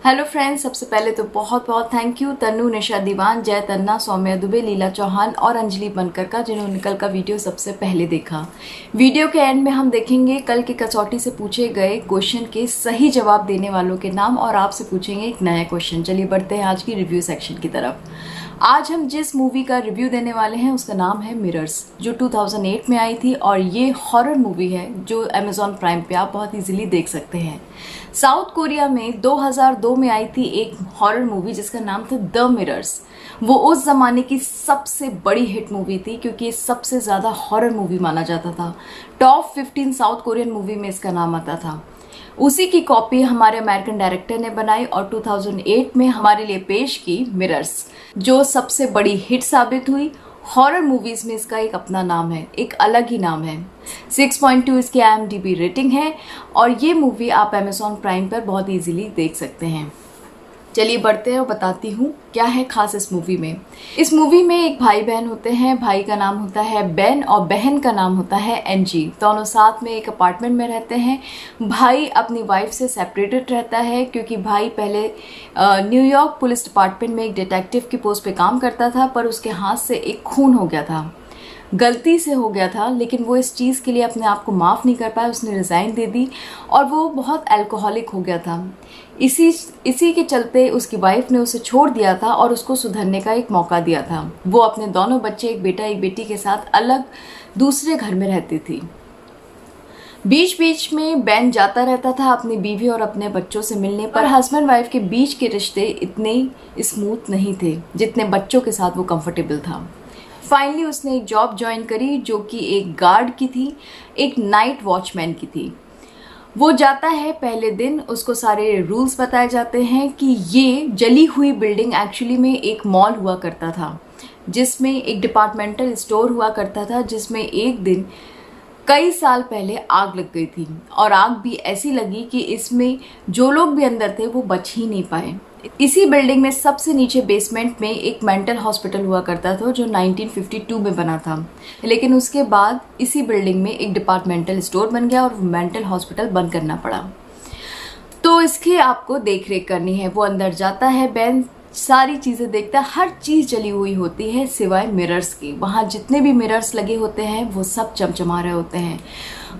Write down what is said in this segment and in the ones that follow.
Hello friends, सबसे पहले तो बहुत बहुत थैंक यू तन्नू, निशा दीवान, जय तन्ना, सौम्या दुबे, लीला चौहान और अंजलि बनकर का, जिन्होंने कल का वीडियो सबसे पहले देखा। वीडियो के एंड में हम देखेंगे कल की कसौटी से पूछे गए क्वेश्चन के सही जवाब देने वालों के नाम और आपसे पूछेंगे एक नया क्वेश्चन। चलिए बढ़ते हैं आज की रिव्यू सेक्शन की तरफ। आज हम जिस मूवी का रिव्यू देने वाले हैं उसका नाम है मिरर्स, जो 2008 में आई थी और ये हॉरर मूवी है जो अमेजॉन प्राइम पे आप बहुत इजीली देख सकते हैं। साउथ कोरिया में 2002 में आई थी एक हॉरर मूवी जिसका नाम था द मिरर्स। वो उस ज़माने की सबसे बड़ी हिट मूवी थी क्योंकि ये सबसे ज़्यादा हॉरर मूवी माना जाता था। टॉप 15 साउथ कोरियन मूवी में इसका नाम आता था। उसी की कॉपी हमारे अमेरिकन डायरेक्टर ने बनाई और 2008 में हमारे लिए पेश की मिरर्स, जो सबसे बड़ी हिट साबित हुई। हॉरर मूवीज़ में इसका एक अपना नाम है, एक अलग ही नाम है। 6.2 इसकी IMDb रेटिंग है और ये मूवी आप अमेजॉन प्राइम पर बहुत इजीली देख सकते हैं। चलिए बढ़ते हैं और बताती हूँ क्या है खास इस मूवी में। इस मूवी में एक भाई बहन होते हैं। भाई का नाम होता है बेन और बहन का नाम होता है एनजी। दोनों साथ में एक अपार्टमेंट में रहते हैं। भाई अपनी वाइफ से सेपरेटेड रहता है क्योंकि भाई पहले न्यूयॉर्क पुलिस डिपार्टमेंट में एक डिटेक्टिव की पोस्ट पे काम करता था, पर उसके हाथ से एक खून हो गया था, गलती से हो गया था, लेकिन वो इस चीज़ के लिए अपने आप को माफ़ नहीं कर पाया। उसने रिज़ाइन दे दी और वो बहुत अल्कोहलिक हो गया था। इसी के चलते उसकी वाइफ ने उसे छोड़ दिया था और उसको सुधरने का एक मौका दिया था। वो अपने दोनों बच्चे, एक बेटा एक बेटी के साथ अलग दूसरे घर में रहती थी। बीच बीच में बेन जाता रहता था अपनी बीवी और अपने बच्चों से मिलने, पर हस्बैंड वाइफ के बीच के रिश्ते इतने स्मूथ नहीं थे जितने बच्चों के साथ वो कंफर्टेबल था। फाइनली उसने एक जॉब ज्वाइन करी जो कि एक गार्ड की थी, एक नाइट वॉचमैन की थी। वो जाता है, पहले दिन उसको सारे रूल्स बताए जाते हैं कि ये जली हुई बिल्डिंग एक्चुअली में एक मॉल हुआ करता था, जिसमें एक डिपार्टमेंटल स्टोर हुआ करता था, जिसमें एक दिन कई साल पहले आग लग गई थी और आग भी ऐसी लगी कि इसमें जो लोग भी अंदर थे वो बच ही नहीं पाए। इसी बिल्डिंग में सबसे नीचे बेसमेंट में एक मेंटल हॉस्पिटल हुआ करता था जो 1952 में बना था, लेकिन उसके बाद इसी बिल्डिंग में एक डिपार्टमेंटल स्टोर बन गया और मेंटल हॉस्पिटल बंद करना पड़ा। तो इसकी आपको देख रेख करनी है। वो अंदर जाता है, बेन सारी चीज़ें देखता है, हर चीज़ जली हुई होती है सिवाय मिरर्स की। वहाँ जितने भी मिरर्स लगे होते हैं वो सब चमचमा रहे होते हैं।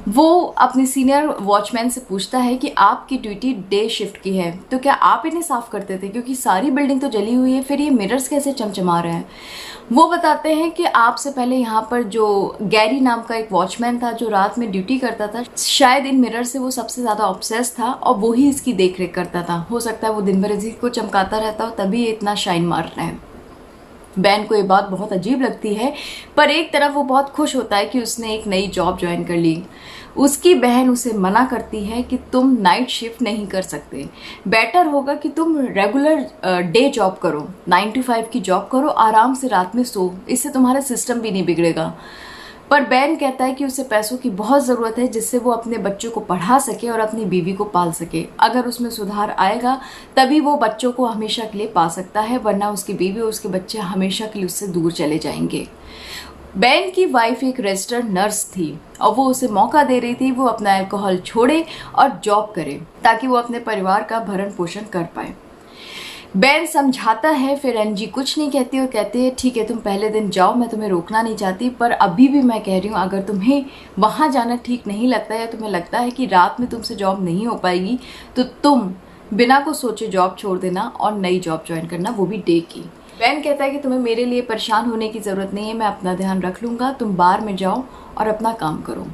वो अपनी सीनियर वॉचमैन से पूछता है कि आपकी ड्यूटी डे शिफ्ट की है तो क्या आप इन्हें साफ़ करते थे, क्योंकि सारी बिल्डिंग तो जली हुई है, फिर ये मिरर्स कैसे चमचमा रहे हैं। वो बताते हैं कि आपसे पहले यहाँ पर जो गैरी नाम का एक वॉचमैन था जो रात में ड्यूटी करता था, शायद इन मिरर से वो सबसे ज़्यादा ऑब्सेस था और वो ही इसकी देख रेख करता था। हो सकता है वो दिन भर इसी को चमकाता रहता हो तभी ये इतना शाइन मार रहे हैं। बैन को ये बात बहुत अजीब लगती है, पर एक तरफ वो बहुत खुश होता है कि उसने एक नई जॉब ज्वाइन कर ली। उसकी बहन उसे मना करती है कि तुम नाइट शिफ्ट नहीं कर सकते, बेटर होगा कि तुम रेगुलर डे जॉब करो, 9 to 5 की जॉब करो, आराम से रात में सो, इससे तुम्हारा सिस्टम भी नहीं बिगड़ेगा। पर बैन कहता है कि उसे पैसों की बहुत ज़रूरत है जिससे वो अपने बच्चों को पढ़ा सके और अपनी बीवी को पाल सके। अगर उसमें सुधार आएगा तभी वो बच्चों को हमेशा के लिए पा सकता है, वरना उसकी बीवी और उसके बच्चे हमेशा के लिए उससे दूर चले जाएंगे। बैन की वाइफ एक रजिस्टर्ड नर्स थी और वो उसे मौका दे रही थी वो अपना अल्कोहल छोड़े और जॉब करे ताकि वो अपने परिवार का भरण पोषण कर पाए। बैन समझाता है, फिर एनजी कुछ नहीं कहती और कहती है ठीक है तुम पहले दिन जाओ, मैं तुम्हें रोकना नहीं चाहती, पर अभी भी मैं कह रही हूँ अगर तुम्हें वहाँ जाना ठीक नहीं लगता या तुम्हें लगता है कि रात में तुमसे जॉब नहीं हो पाएगी तो तुम बिना को सोचे जॉब छोड़ देना और नई जॉब ज्वाइन करना, वो भी डे की। बैन कहता है कि तुम्हें मेरे लिए परेशान होने की ज़रूरत नहीं है, मैं अपना ध्यान रख लूँगा, तुम बार में जाओ और अपना काम करो।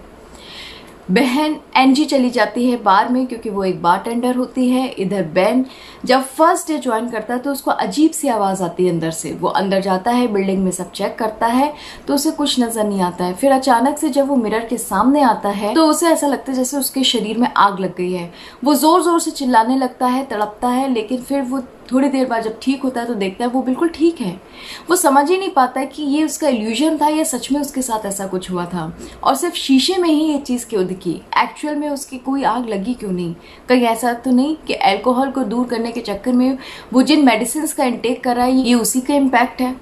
बहन एनजी चली जाती है बार में क्योंकि वो एक बारटेंडर होती है। इधर बैन जब फर्स्ट डे ज्वाइन करता है तो उसको अजीब सी आवाज़ आती है अंदर से। वो अंदर जाता है, बिल्डिंग में सब चेक करता है तो उसे कुछ नज़र नहीं आता है। फिर अचानक से जब वो मिरर के सामने आता है तो उसे ऐसा लगता है जैसे उसके शरीर में आग लग गई है। वो ज़ोर ज़ोर से चिल्लाने लगता है, तड़पता है, लेकिन फिर वो थोड़ी देर बाद जब ठीक होता है तो देखता है वो बिल्कुल ठीक है। वो समझ ही नहीं पाता है कि ये उसका इल्यूजन था या सच में उसके साथ ऐसा कुछ हुआ था और सिर्फ शीशे में ही ये चीज़ क्यों दिखी, एक्चुअल में उसकी कोई आग लगी क्यों नहीं। कहीं ऐसा तो नहीं कि अल्कोहल को दूर करने के चक्कर में वो जिन मेडिसिन का इंटेक कर रहा है ये उसी का इम्पैक्ट है।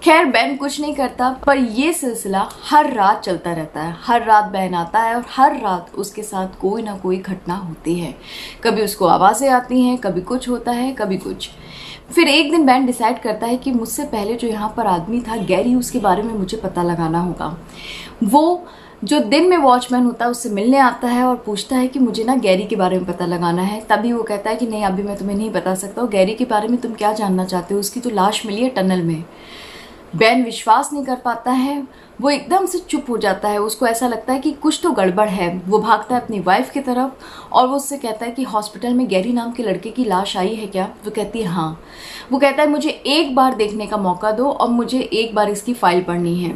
खैर बैन कुछ नहीं करता, पर ये सिलसिला हर रात चलता रहता है। हर रात बैन आता है और हर रात उसके साथ कोई ना कोई घटना होती है। कभी उसको आवाज़ें आती हैं, कभी कुछ होता है, कभी कुछ। फिर एक दिन बैन डिसाइड करता है कि मुझसे पहले जो यहाँ पर आदमी था गैरी, उसके बारे में मुझे पता लगाना होगा। वो जो दिन में वॉचमैन होता है उससे मिलने आता है और पूछता है कि मुझे ना गैरी के बारे में पता लगाना है। तभी वो कहता है कि नहीं, अभी मैं तुम्हें नहीं बता सकता हूँ। गैरी के बारे में तुम क्या जानना चाहते हो? उसकी तो लाश मिली है टनल में। बैन विश्वास नहीं कर पाता है, वो एकदम से चुप हो जाता है। उसको ऐसा लगता है कि कुछ तो गड़बड़ है। वो भागता है अपनी वाइफ की तरफ और वो उससे कहता है कि हॉस्पिटल में गैरी नाम के लड़के की लाश आई है क्या? वो कहती है हाँ। वो कहता है मुझे एक बार देखने का मौका दो और मुझे एक बार इसकी फाइल पढ़नी है।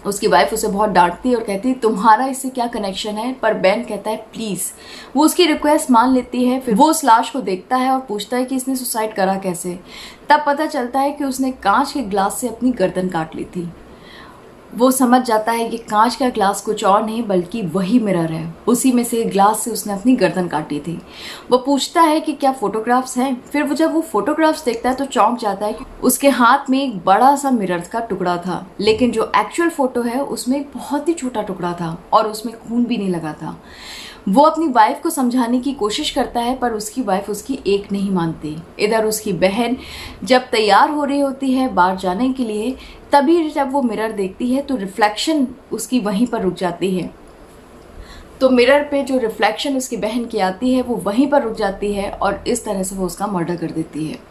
उसकी वाइफ उसे बहुत डांटती है और कहती है तुम्हारा इससे क्या कनेक्शन है? पर बैन कहता है प्लीज़। वो उसकी रिक्वेस्ट मान लेती है। फिर वो उस लाश को देखता है और पूछता है कि इसने सुसाइड करा कैसे। तब पता चलता है कि उसने कांच के ग्लास से अपनी गर्दन काट ली थी। वो समझ जाता है कि कांच का ग्लास कुछ और नहीं बल्कि वही मिरर है। उसी में से एक ग्लास से उसने अपनी गर्दन काटी थी। वो पूछता है कि क्या फोटोग्राफ्स हैं? फिर वो जब वो फोटोग्राफ्स देखता है तो चौंक जाता है कि उसके हाथ में एक बड़ा सा मिरर का टुकड़ा था, लेकिन जो एक्चुअल फोटो है उसमें एक बहुत ही छोटा टुकड़ा था और उसमें खून भी नहीं लगा था। वो अपनी वाइफ को समझाने की कोशिश करता है पर उसकी वाइफ उसकी एक नहीं मानती। इधर उसकी बहन जब तैयार हो रही होती है बाहर जाने के लिए, तभी जब वो मिरर देखती है तो रिफ्लेक्शन उसकी वहीं पर रुक जाती है। तो मिरर पे जो रिफ्लेक्शन उसकी बहन की आती है वो वहीं पर रुक जाती है और इस तरह से वो उसका मर्डर कर देती है।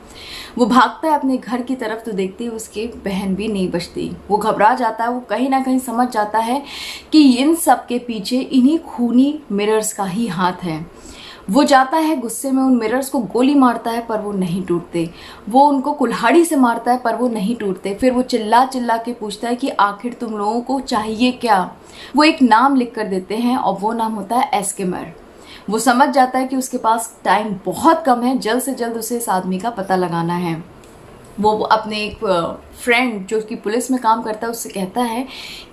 वो भागता है अपने घर की तरफ तो देखती है उसकी बहन भी नहीं बचती। वो घबरा जाता है। वो कहीं ना कहीं समझ जाता है कि इन सब के पीछे इन्हीं खूनी मिरर्स का ही हाथ है। वो जाता है गुस्से में, उन मिरर्स को गोली मारता है पर वो नहीं टूटते। वो उनको कुल्हाड़ी से मारता है पर वो नहीं टूटते। फिर वो चिल्ला चिल्ला के पूछता है कि आखिर तुम लोगों को चाहिए क्या? वो एक नाम लिख कर देते हैं और वो नाम होता है एस्केमर। वो समझ जाता है कि उसके पास टाइम बहुत कम है, जल्द से जल्द उसे इस आदमी का पता लगाना है। वो अपने एक फ्रेंड जो कि पुलिस में काम करता है उससे कहता है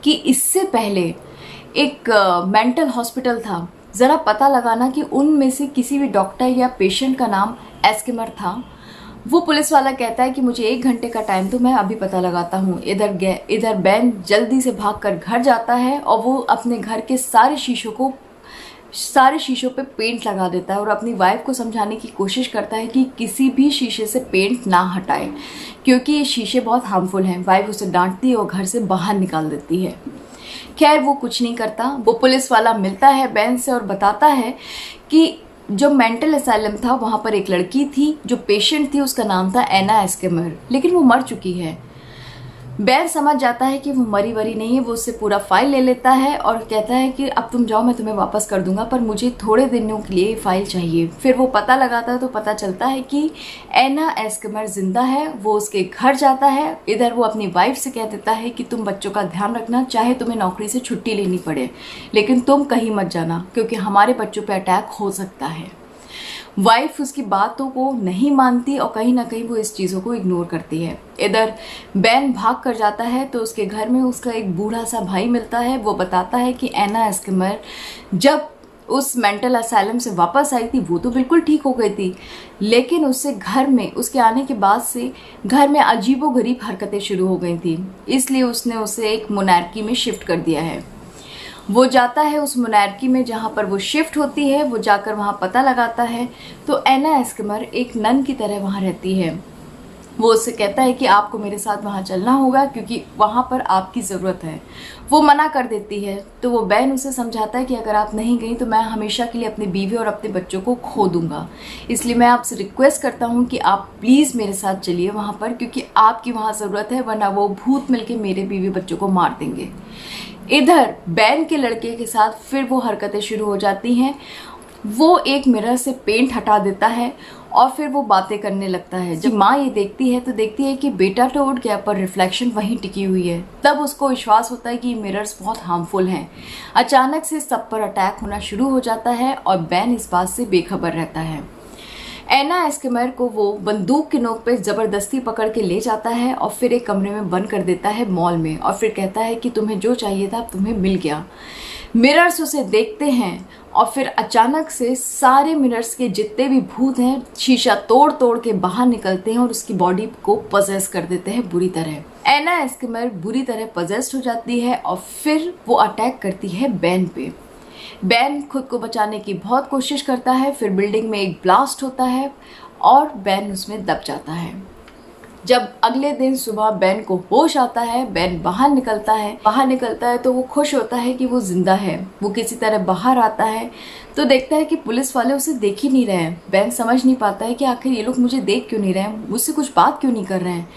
कि इससे पहले एक मेंटल हॉस्पिटल था, ज़रा पता लगाना कि उनमें से किसी भी डॉक्टर या पेशेंट का नाम एस्केमर था। वो पुलिस वाला कहता है कि मुझे 1 घंटे का टाइम तो मैं अभी पता लगाता हूँ। इधर बैन जल्दी से भागकर घर जाता है और वो अपने घर के सारे शीशों पे पेंट लगा देता है और अपनी वाइफ को समझाने की कोशिश करता है कि किसी भी शीशे से पेंट ना हटाए क्योंकि ये शीशे बहुत हार्मफुल हैं। वाइफ उसे डांटती है और घर से बाहर निकाल देती है। खैर वो कुछ नहीं करता। वो पुलिस वाला मिलता है बैन से और बताता है कि जो मेंटल असाइलम था वहाँ पर एक लड़की थी जो पेशेंट थी, उसका नाम था एना एस्केमर, लेकिन वो मर चुकी है। बैन समझ जाता है कि वो मरी वरी नहीं है। वो उससे पूरा फाइल ले लेता है और कहता है कि अब तुम जाओ, मैं तुम्हें वापस कर दूंगा, पर मुझे थोड़े दिनों के लिए फाइल चाहिए। फिर वो पता लगाता है तो पता चलता है कि एना एस्केमर जिंदा है। वो उसके घर जाता है। इधर वो अपनी वाइफ से कह देता है कि तुम बच्चों का ध्यान रखना, चाहे तुम्हें नौकरी से छुट्टी लेनी पड़े, लेकिन तुम कहीं मत जाना क्योंकि हमारे बच्चों पर अटैक हो सकता है। वाइफ उसकी बातों को नहीं मानती और कहीं ना कहीं वो इस चीज़ों को इग्नोर करती है। इधर बैन भाग कर जाता है तो उसके घर में उसका एक बूढ़ा सा भाई मिलता है। वो बताता है कि एना एस्केमर जब उस मेंटल असाइलम से वापस आई थी वो तो बिल्कुल ठीक हो गई थी, लेकिन उससे घर में उसके आने के बाद से घर में अजीबोगरीब हरकतें शुरू हो गई थी, इसलिए उसने उसे एक मोनार्की में शिफ्ट कर दिया है। वो जाता है उस मोनार्की में जहाँ पर वो शिफ्ट होती है। वो जाकर वहाँ पता लगाता है तो एना एस्केमर एक नन की तरह वहाँ रहती है। वो उससे कहता है कि आपको मेरे साथ वहाँ चलना होगा क्योंकि वहाँ पर आपकी ज़रूरत है। वो मना कर देती है तो वो बैन उसे समझाता है कि अगर आप नहीं गई तो मैं हमेशा के लिए अपनी बीवी और अपने बच्चों को खो दूंगा, इसलिए मैं आपसे रिक्वेस्ट करता हूँ कि आप प्लीज़ मेरे साथ चलिए वहाँ पर, क्योंकि आपकी वहाँ ज़रूरत है, वरना वो भूत मिलके मेरे बीवी बच्चों को मार देंगे। इधर बैन के लड़के के साथ फिर वो हरकतें शुरू हो जाती हैं। वो एक मिरर से पेंट हटा देता है और फिर वो बातें करने लगता है। जब माँ ये देखती है तो देखती है कि बेटा तो उठ गया पर रिफ्लेक्शन वहीं टिकी हुई है। तब उसको विश्वास होता है कि ये मिरर्स बहुत हार्मफुल हैं। अचानक से सब पर अटैक होना शुरू हो जाता है और बैन इस बात से बेखबर रहता है। एना एस्केमर को वो बंदूक की नोक पे ज़बरदस्ती पकड़ के ले जाता है और फिर एक कमरे में बंद कर देता है मॉल में, और फिर कहता है कि तुम्हें जो चाहिए था तुम्हें मिल गया। मिरर्स उसे देखते हैं और फिर अचानक से सारे मिरर्स के जितने भी भूत हैं शीशा तोड़ तोड़ के बाहर निकलते हैं और उसकी बॉडी को पजेस कर देते हैं बुरी तरह। एना एस्किमर बुरी तरह पजेस्ड हो जाती है और फिर वो अटैक करती है बेन पे। बेन खुद को बचाने की बहुत कोशिश करता है, फिर बिल्डिंग में एक ब्लास्ट होता है और बेन उसमें दब जाता है। जब अगले दिन सुबह बेन को होश आता है, बेन बाहर निकलता है तो वो खुश होता है कि वो जिंदा है। वो किसी तरह बाहर आता है तो देखता है कि पुलिस वाले उसे देख ही नहीं रहे हैं। बेन समझ नहीं पाता है कि आखिर ये लोग मुझे देख क्यों नहीं रहे हैं, मुझसे कुछ बात क्यों नहीं कर रहे हैं।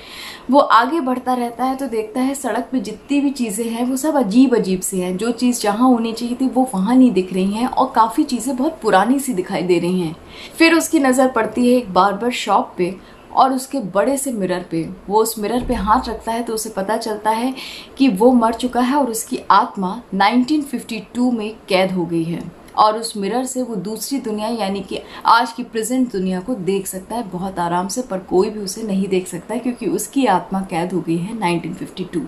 वो आगे बढ़ता रहता है तो देखता है सड़क पे जितनी भी चीज़ें हैं वो सब अजीब अजीब सी हैं। जो चीज़ जहाँ होनी चाहिए थी वो वहाँ नहीं दिख रही हैं और काफ़ी चीज़ें बहुत पुरानी सी दिखाई दे रही हैं। फिर उसकी नज़र पड़ती है एक बार्बर शॉप पे और उसके बड़े से मिरर पे। वो उस मिरर पे हाथ रखता है तो उसे पता चलता है कि वो मर चुका है और उसकी आत्मा 1952 में कैद हो गई है और उस मिरर से वो दूसरी दुनिया यानी कि आज की प्रेजेंट दुनिया को देख सकता है बहुत आराम से, पर कोई भी उसे नहीं देख सकता है क्योंकि उसकी आत्मा कैद हो गई है 1952।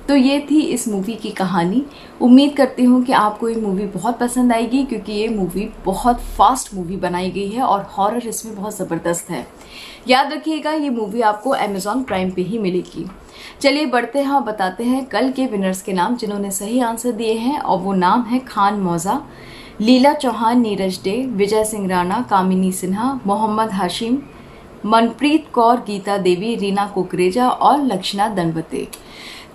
तो ये थी इस मूवी की कहानी। उम्मीद करती हूँ कि आपको ये मूवी बहुत पसंद आएगी क्योंकि ये मूवी बहुत फास्ट मूवी बनाई गई है और हॉरर इसमें बहुत ज़बरदस्त है। याद रखिएगा ये मूवी आपको अमेज़ॉन प्राइम पे ही मिलेगी। चलिए बढ़ते हैं और बताते हैं कल के विनर्स के नाम जिन्होंने सही आंसर दिए हैं, और वो नाम है खान मौजा, लीला चौहान, नीरज डे, विजय सिंह राणा, कामिनी सिन्हा, मोहम्मद हाशिम, मनप्रीत कौर, गीता देवी, रीना कुकरेजा और लक्षणा दंडवते।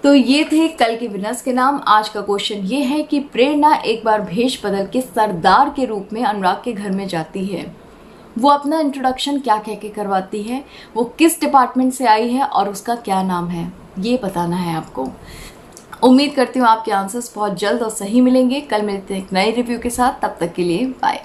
तो ये थे कल के विनर्स के नाम। आज का क्वेश्चन ये है कि प्रेरणा एक बार भेष बदल के सरदार के रूप में अनुराग के घर में जाती है। वो अपना इंट्रोडक्शन क्या कह के करवाती है, वो किस डिपार्टमेंट से आई है और उसका क्या नाम है, ये बताना है आपको। उम्मीद करती हूँ आपके आंसर्स बहुत जल्द और सही मिलेंगे। कल मिलते हैं एक नए रिव्यू के साथ, तब तक के लिए बाय।